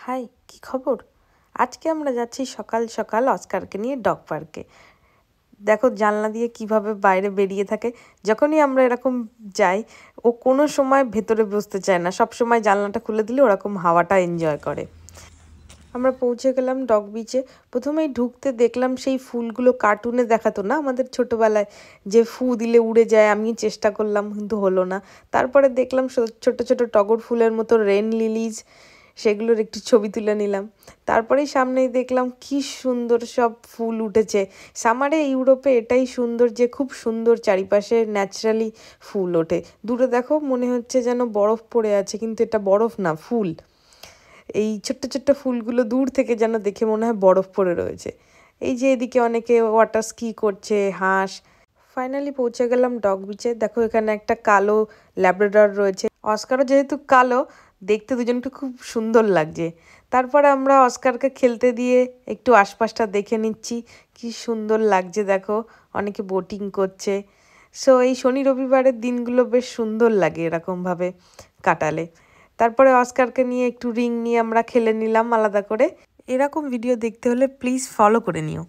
High, কি খবর? আজকে আমরা যাচ্ছি সকাল সকাল অস্কারকে নিয়ে ডগ পার্কে। দেখো জানলা দিয়ে কিভাবে বাইরে বেরিয়ে থাকে। যখনই আমরা এরকম যাই, ও কোনো সময় ভেতরে বসতে চায় না, সব সময় জানলাটা খুলে দিলে ওরকম হাওয়াটা এনজয় করে। আমরা পৌঁছে গেলাম ডগ বিচে। প্রথমেই ঢুকতে দেখলাম সেই ফুলগুলো কার্টুনে দেখাতো না আমাদের ছোটবেলায়, যে ফু দিলে উড়ে যায়। আমি চেষ্টা করলাম কিন্তু হলো না। তারপরে দেখলাম ছোট ছোট টগর ফুলের মতো রেন লিলিজ, সেগুলোর একটু ছবি তুলে নিলাম। তারপরেই সামনেই দেখলাম কি সুন্দর সব ফুল উঠেছে। সামারে ইউরোপে এটাই সুন্দর যে খুব সুন্দর চারিপাশে ন্যাচারালি ফুল ওঠে। দূরে দেখো মনে হচ্ছে যেন বরফ পড়ে আছে, কিন্তু এটা বরফ না, ফুল। এই ছোট্ট ছোট্ট ফুলগুলো দূর থেকে যেন দেখে মনে হয় বরফ পড়ে রয়েছে। এই যে এদিকে অনেকে ওয়াটার স্কি করছে, হাঁস। ফাইনালি পৌঁছে গেলাম ডগ বিচে। দেখো এখানে একটা কালো ল্যাব্রাডর রয়েছে। অস্কারও যেহেতু কালো, দেখতে দুজনকে খুব সুন্দর লাগছে। তারপরে আমরা অস্কারকে খেলতে দিয়ে একটু আশপাশটা দেখে নিচ্ছি। কি সুন্দর লাগছে দেখো, অনেকে বোটিং করছে। সো এই শনি রবিবারের দিনগুলো বেশ সুন্দর লাগে এরকমভাবে কাটালে। তারপরে অস্কারকে নিয়ে একটু রিং নিয়ে আমরা খেলে নিলাম আলাদা করে। এরকম ভিডিও দেখতে হলে প্লিজ ফলো করে নিও।